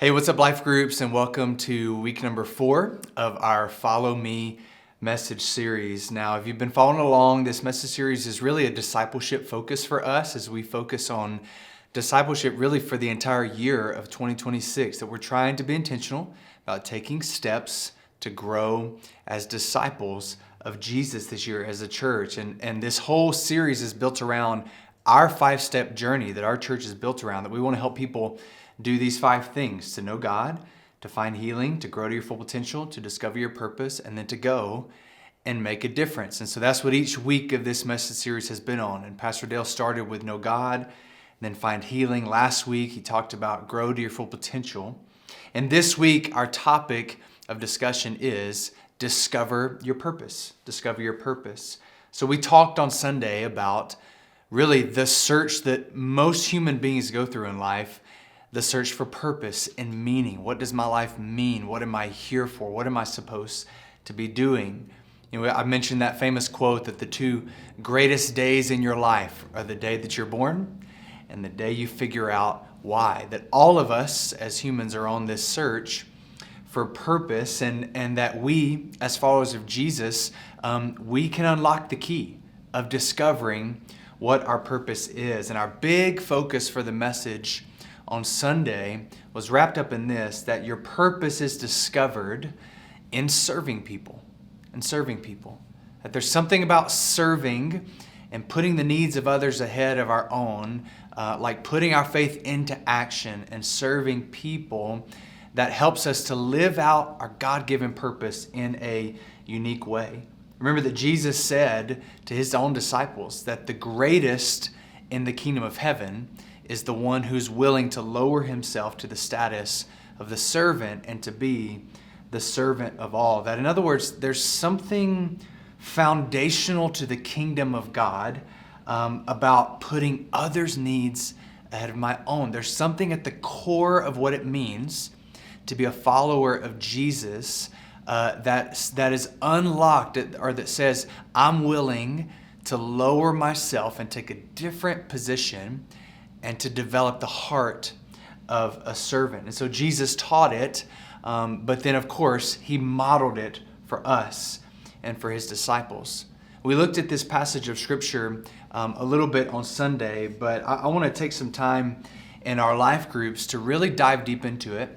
Hey, what's up, Life Groups, and welcome to week number 4 of our Follow Me message series. Now, if you've been following along, this message series is really a discipleship focus for us as we focus on discipleship really for the entire year of 2026, that we're trying to be intentional about taking steps to grow as disciples of Jesus this year as a church. And this whole series is built around our 5-step journey that our church is built around, that we want to help people do these 5 things: to know God, to find healing, to grow to your full potential, to discover your purpose, and then to go and make a difference. And so that's what each week of this message series has been on. And Pastor Dale started with know God, and then find healing. Last week, he talked about grow to your full potential. And this week, our topic of discussion is discover your purpose. Discover your purpose. So we talked on Sunday about really the search that most human beings go through in life, the search for purpose and meaning. What does my life mean? What am I here for? What am I supposed to be doing? I mentioned that famous quote that the 2 greatest days in your life are the day that you're born and the day you figure out why. That all of us as humans are on this search for purpose, and that we, as followers of Jesus, we can unlock the key of discovering what our purpose is. And our big focus for the message on Sunday was wrapped up in this: that your purpose is discovered in serving people. That there's something about serving and putting the needs of others ahead of our own, like putting our faith into action and serving people, that helps us to live out our God-given purpose in a unique way. Remember that Jesus said to his own disciples that the greatest in the kingdom of heaven is the one who's willing to lower himself to the status of the servant and to be the servant of all. That, in other words, there's something foundational to the kingdom of God about putting others' needs ahead of my own. There's something at the core of what it means to be a follower of Jesus that is unlocked, or that says, I'm willing to lower myself and take a different position and to develop the heart of a servant. And so Jesus taught it, but then of course he modeled it for us and for his disciples. We looked at this passage of scripture a little bit on Sunday, but I want to take some time in our life groups to really dive deep into it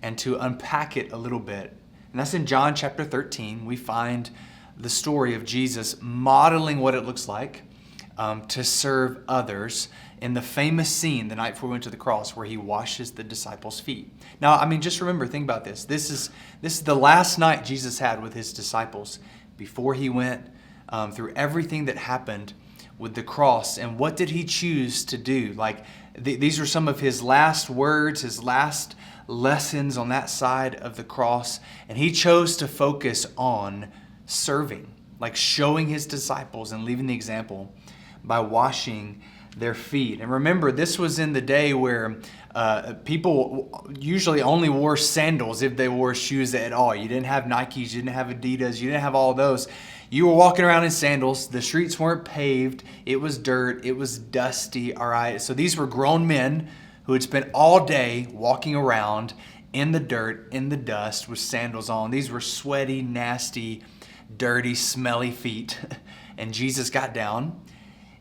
and to unpack it a little bit. And that's in John chapter 13. We find the story of Jesus modeling what it looks like to serve others in the famous scene the night before he went to the cross, where he washes the disciples' feet. Now, just remember, think about this. This is the last night Jesus had with his disciples before he went through everything that happened with the cross. And what did he choose to do? These are some of his last words, his last lessons on that side of the cross. And he chose to focus on serving, like showing his disciples and leaving the example by washing their feet. And remember, this was in the day where people usually only wore sandals if they wore shoes at all. You didn't have Nikes, you didn't have Adidas, you didn't have all those. You were walking around in sandals. The streets weren't paved. It was dirt. It was dusty, all right? So these were grown men who had spent all day walking around in the dirt, in the dust, with sandals on. These were sweaty, nasty, dirty, smelly feet. And Jesus got down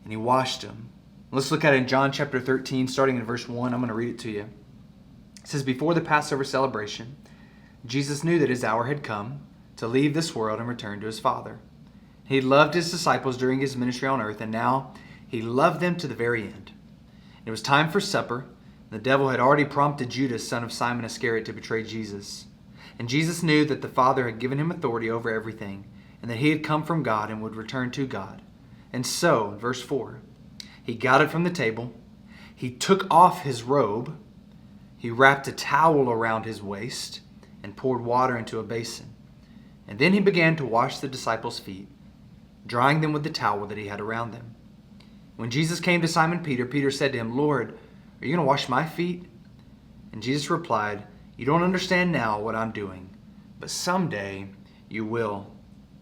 and he washed them. Let's look at it in John chapter 13, starting in verse 1. I'm going to read it to you. It says, before the Passover celebration, Jesus knew that his hour had come to leave this world and return to his Father. He loved his disciples during his ministry on earth, and now he loved them to the very end. It was time for supper. The devil had already prompted Judas, son of Simon Iscariot, to betray Jesus. And Jesus knew that the Father had given him authority over everything, and that he had come from God and would return to God. And so, verse 4, he got it from the table. He took off his robe. He wrapped a towel around his waist and poured water into a basin. And then he began to wash the disciples' feet, drying them with the towel that he had around them. When Jesus came to Simon Peter, Peter said to him, Lord, are you going to wash my feet? And Jesus replied, you don't understand now what I'm doing, but someday you will.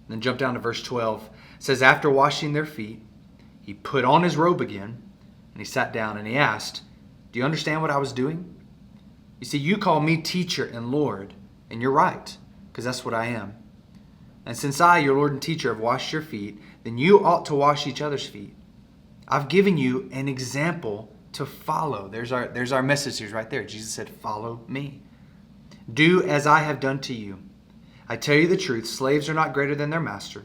Then jump down to verse 12. It says, after washing their feet, he put on his robe again, and he sat down and he asked, do you understand what I was doing? You see, you call me teacher and Lord, and you're right, because that's what I am. And since I, your Lord and teacher, have washed your feet, then you ought to wash each other's feet. I've given you an example to follow. There's our message here right there. Jesus said, follow me. Do as I have done to you. I tell you the truth, slaves are not greater than their master,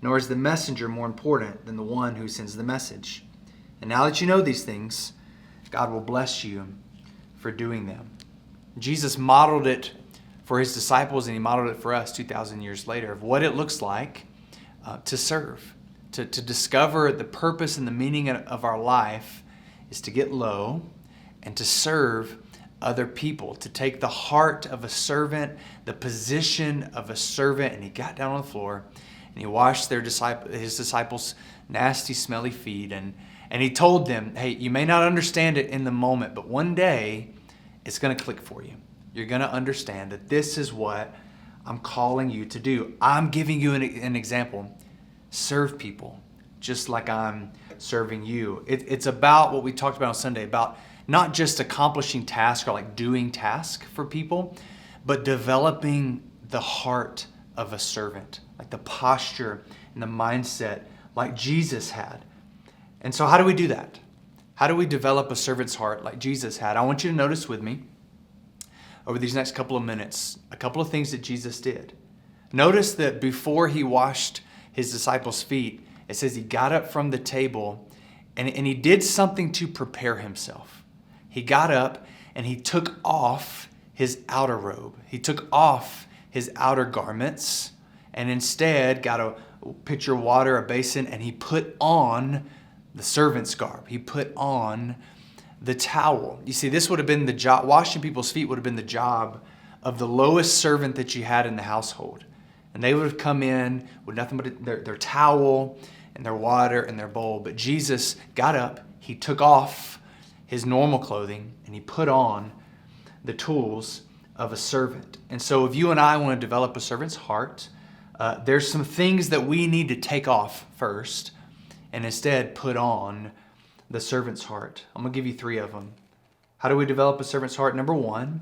nor is the messenger more important than the one who sends the message. And now that you know these things, God will bless you for doing them. Jesus modeled it for his disciples, and he modeled it for us 2,000 years later of what it looks like to serve, to discover the purpose and the meaning of our life is to get low and to serve other people, to take the heart of a servant, the position of a servant. And he got down on the floor and he washed his disciples' nasty, smelly feet. And he told them, hey, you may not understand it in the moment, but one day it's going to click for you. You're going to understand that this is what I'm calling you to do. I'm giving you an example. Serve people just like I'm serving you. It's about what we talked about on Sunday, about not just accomplishing tasks or like doing tasks for people, but developing the heart of a servant, like the posture and the mindset like Jesus had. And so how do we do that? How do we develop a servant's heart like Jesus had? I want you to notice with me over these next couple of minutes, a couple of things that Jesus did. Notice that before he washed his disciples' feet, it says he got up from the table and he did something to prepare himself. He got up and he took off his outer robe. He took off his outer garments and instead got a pitcher of water, a basin, and he put on the servant's garb. He put on the towel. You see, this would have been the job, washing people's feet would have been the job of the lowest servant that you had in the household. And they would have come in with nothing but their towel and their water and their bowl. But Jesus got up, he took off his normal clothing, and he put on the tools of a servant. And so if you and I want to develop a servant's heart, there's some things that we need to take off first and instead put on the servant's heart. I'm going to give you 3 of them. How do we develop a servant's heart? Number 1,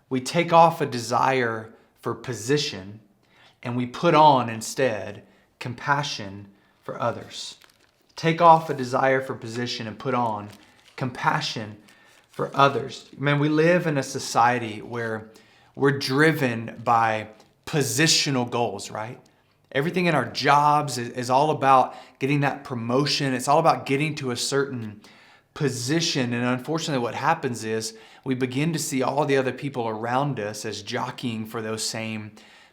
we take off a desire for position and we put on instead compassion for others. Take off a desire for position and put on compassion for others. Man, we live in a society where we're driven by positional goals, right? Everything in our jobs is all about getting that promotion. It's all about getting to a certain position. And unfortunately, what happens is we begin to see all the other people around us as jockeying for those same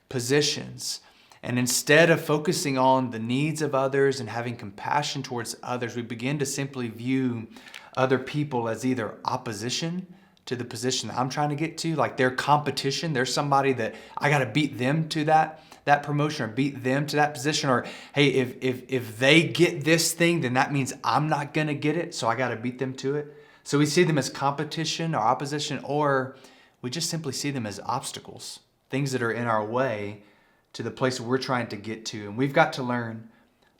positions. And instead of focusing on the needs of others and having compassion towards others, we begin to simply view other people as either opposition to the position that I'm trying to get to, like they're competition. There's somebody that I got to beat them to that promotion or beat them to that position. Or, hey, if they get this thing, then that means I'm not going to get it, so I got to beat them to it. So we see them as competition or opposition, or we just simply see them as obstacles, things that are in our way to the place we're trying to get to. And we've got to learn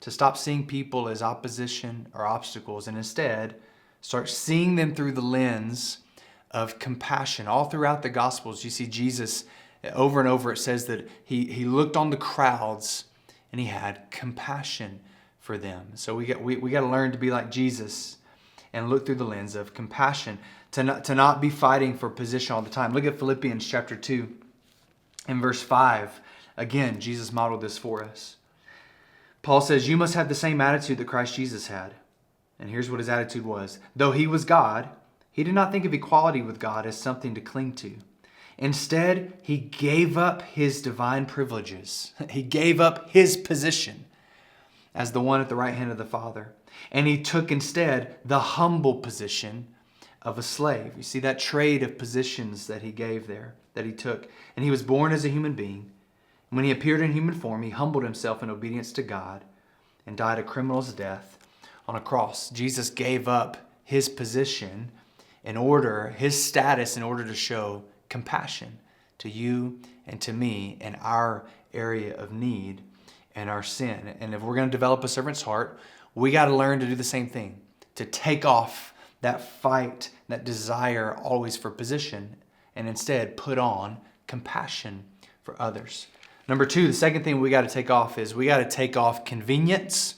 to stop seeing people as opposition or obstacles and instead start seeing them through the lens of compassion. All throughout the Gospels, you see Jesus over and over. It says that he looked on the crowds and he had compassion for them. So we got to learn to be like Jesus and look through the lens of compassion, to not be fighting for position all the time. Look at Philippians chapter 2 and verse 5. Again, Jesus modeled this for us. Paul says, you must have the same attitude that Christ Jesus had. And here's what his attitude was. Though he was God, he did not think of equality with God as something to cling to. Instead, he gave up his divine privileges. He gave up his position as the one at the right hand of the Father. And he took instead the humble position of a slave. You see that trade of positions that he gave there, that he took. And he was born as a human being. And when he appeared in human form, he humbled himself in obedience to God and died a criminal's death on a cross. Jesus gave up his position his status in order to show compassion to you and to me in our area of need and our sin. And if we're going to develop a servant's heart, we got to learn to do the same thing, to take off that fight, that desire always for position, and instead put on compassion for others. Number two, the second thing we got to take off is we got to take off convenience,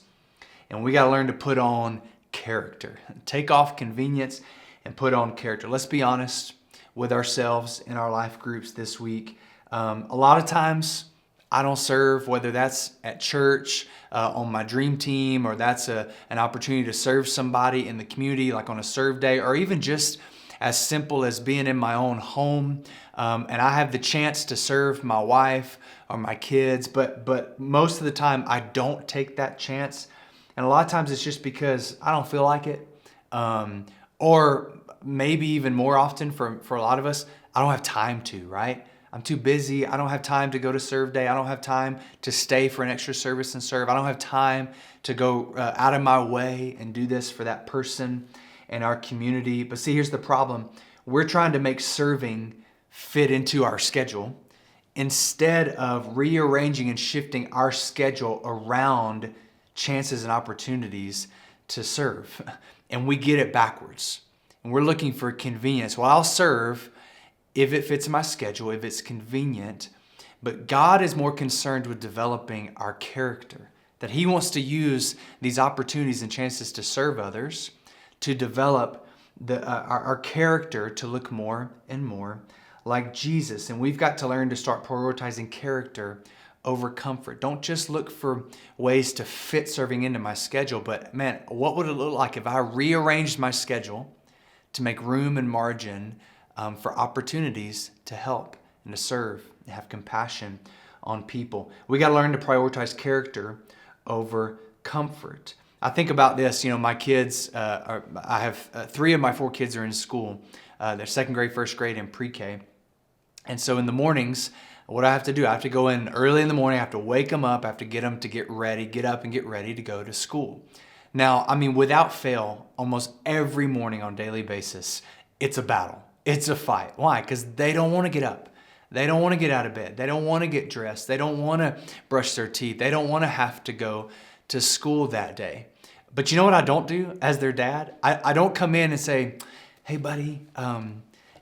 and we got to learn to put on character. Take off convenience and put on character. Let's be honest with ourselves in our life groups this week. A lot of times I don't serve, whether that's at church, on my dream team, or that's an opportunity to serve somebody in the community, like on a serve day, or even just as simple as being in my own home. And I have the chance to serve my wife or my kids, but most of the time I don't take that chance. And a lot of times it's just because I don't feel like it. Or maybe even more often for a lot of us, I don't have time to, right? I'm too busy. I don't have time to go to serve day. I don't have time to stay for an extra service and serve. I don't have time to go out of my way and do this for that person in our community. But see, here's the problem. We're trying to make serving fit into our schedule instead of rearranging and shifting our schedule around chances and opportunities to serve. And we get it backwards. And we're looking for convenience. Well, I'll serve if it fits my schedule, if it's convenient. But God is more concerned with developing our character, that He wants to use these opportunities and chances to serve others to develop our character to look more and more like Jesus. And we've got to learn to start prioritizing character over comfort. Don't just look for ways to fit serving into my schedule, but man, what would it look like if I rearranged my schedule to make room and margin for opportunities to help and to serve and have compassion on people? We got to learn to prioritize character over comfort. I think about this, my kids, I have 3 of my 4 kids are in school. They're second grade, first grade, and pre-K. And so in the mornings, what I have to do, I have to go in early in the morning, I have to wake them up, I have to get them to get up and get ready to go to school. Now, without fail, almost every morning on a daily basis, it's a battle. It's a fight. Why? Because they don't want to get up. They don't want to get out of bed. They don't want to get dressed. They don't want to brush their teeth. They don't want to have to go to school that day. But you know what I don't do as their dad? I don't come in and say, hey, buddy,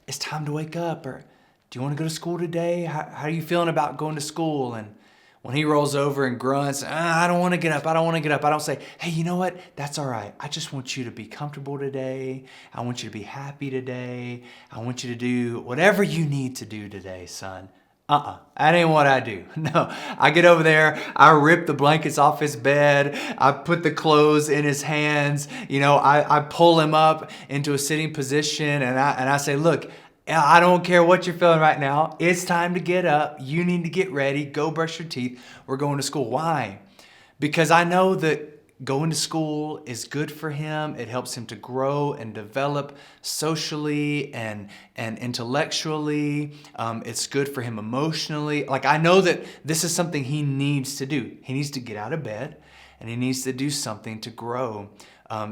it's time to wake up, or do you want to go to school today? How are you feeling about going to school? And when he rolls over and grunts, I don't want to get up. I don't say, hey, you know what? That's all right. I just want you to be comfortable today. I want you to be happy today. I want you to do whatever you need to do today, son. That ain't what I do. No, I get over there, I rip the blankets off his bed, I put the clothes in his hands, I pull him up into a sitting position, and I say, look, I don't care what you're feeling right now. It's time to get up. You need to get ready. Go brush your teeth. We're going to school. Why? Because I know that going to school is good for him. It helps him to grow and develop socially and intellectually. It's good for him emotionally. I know that this is something he needs to do. He needs to get out of bed, and he needs to do something to grow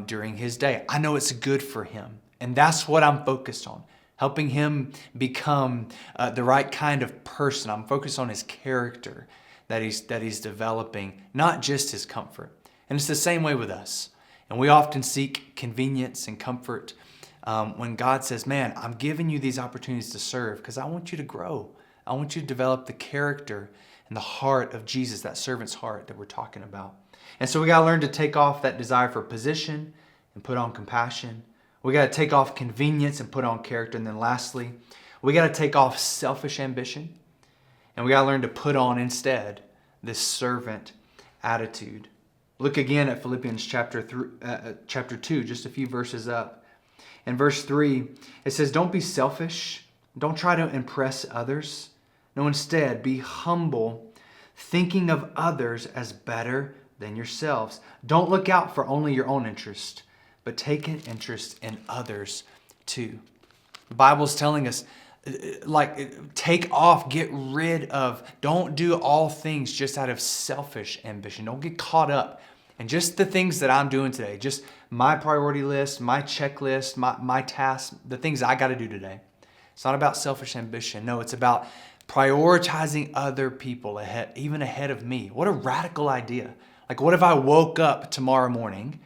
during his day. I know it's good for him, and that's what I'm focused on. Helping him become the right kind of person. I'm focused on his character that he's developing, not just his comfort. And it's the same way with us. And we often seek convenience and comfort when God says, man, I'm giving you these opportunities to serve because I want you to grow. I want you to develop the character and the heart of Jesus, that servant's heart that we're talking about. And so we got to learn to take off that desire for position and put on compassion. We got to take off convenience and put on character. And then lastly, we got to take off selfish ambition. And we got to learn to put on instead this servant attitude. Look again at Philippians chapter 2, just a few verses up. In verse 3, it says, don't be selfish. Don't try to impress others. No, instead, be humble, thinking of others as better than yourselves. Don't look out for only your own interest, but take an interest in others too. The Bible's telling us, take off, get rid of, don't do all things just out of selfish ambition. Don't get caught up in just the things that I'm doing today, just my priority list, my checklist, my tasks, the things I got to do today. It's not about selfish ambition. No, it's about prioritizing other people even ahead of me. What a radical idea. What if I woke up tomorrow morning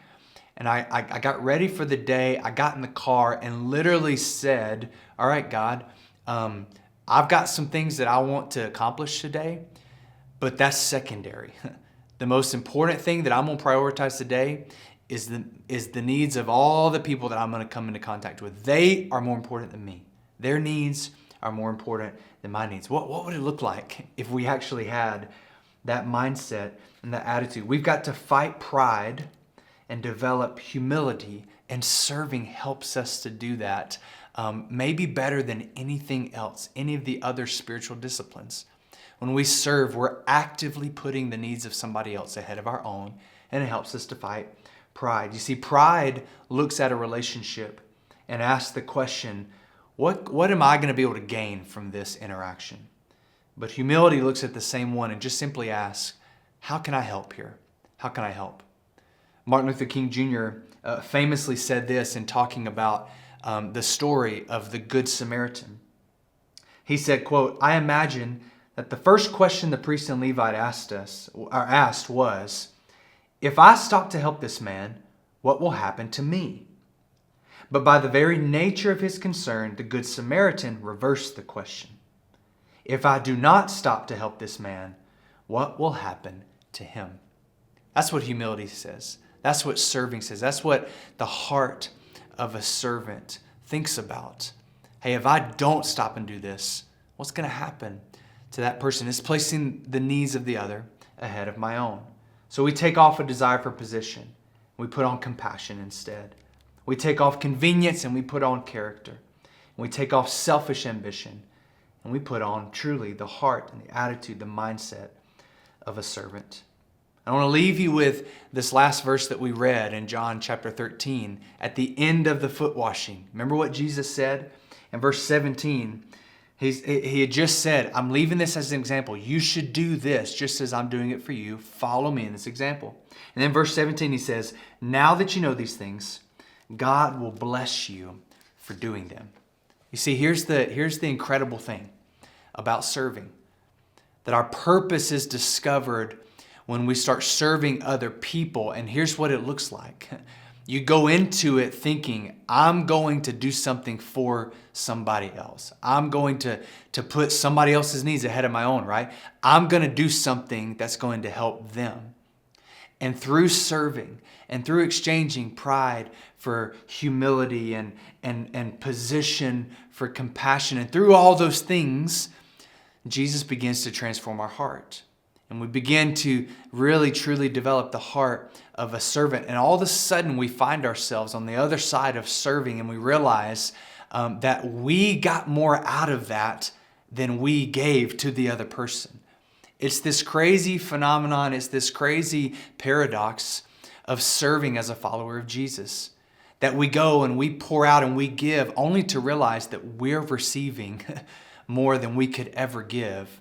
and I got ready for the day, I got in the car and literally said, all right, God, I've got some things that I want to accomplish today, but that's secondary. The most important thing that I'm going to prioritize today is the needs of all the people that I'm going to come into contact with. They are more important than me. Their needs are more important than my needs. What would it look like if we actually had that mindset and that attitude? We've got to fight pride and develop humility, and serving helps us to do that, maybe better than anything else, any of the other spiritual disciplines. When we serve, we're actively putting the needs of somebody else ahead of our own, and it helps us to fight pride. You see, pride looks at a relationship and asks the question, what am I going to be able to gain from this interaction? But humility looks at the same one and just simply asks, how can I help here? How can I help? Martin Luther King Jr. Famously said this in talking about the story of the Good Samaritan. He said, quote, "I imagine that the first question the priest and Levite asked was, if I stop to help this man, what will happen to me? But by the very nature of his concern, the Good Samaritan reversed the question. If I do not stop to help this man, what will happen to him?" That's what humility says. That's what serving says. That's what the heart of a servant thinks about. Hey, if I don't stop and do this, what's going to happen to that person? It's placing the needs of the other ahead of my own. So we take off a desire for position. We put on compassion instead. We take off convenience and we put on character. And we take off selfish ambition and we put on truly the heart and the attitude, the mindset of a servant. I want to leave you with this last verse that we read in John chapter 13 at the end of the foot washing. Remember what Jesus said? In verse 17, he had just said, I'm leaving this as an example. You should do this just as I'm doing it for you. Follow me in this example. And then verse 17, he says, now that you know these things, God will bless you for doing them. You see, here's the incredible thing about serving, that our purpose is discovered when we start serving other people. And here's what it looks like. You go into it thinking, I'm going to do something for somebody else. I'm going to put somebody else's needs ahead of my own, right? I'm going to do something that's going to help them. And through serving and through exchanging pride for humility and position for compassion, and through all those things, Jesus begins to transform our heart. And we begin to really, truly develop the heart of a servant. And all of a sudden, we find ourselves on the other side of serving, and we realize that we got more out of that than we gave to the other person. It's this crazy phenomenon. It's this crazy paradox of serving as a follower of Jesus, that we go and we pour out and we give only to realize that we're receiving more than we could ever give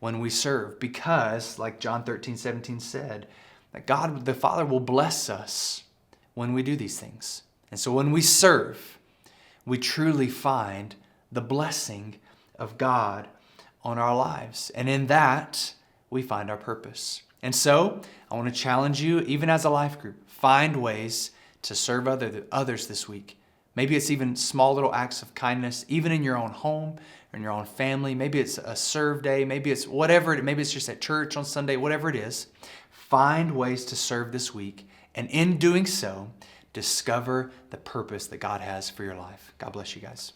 when we serve, because like John 13:17 said, that God the Father will bless us when we do these things. And so when we serve, we truly find the blessing of God on our lives. And in that, we find our purpose. And so I want to challenge you, even as a life group, find ways to serve others this week. Maybe it's even small little acts of kindness, even in your own home or in your own family. Maybe it's a serve day. Maybe it's whatever. Maybe it's just at church on Sunday, whatever it is. Find ways to serve this week. And in doing so, discover the purpose that God has for your life. God bless you guys.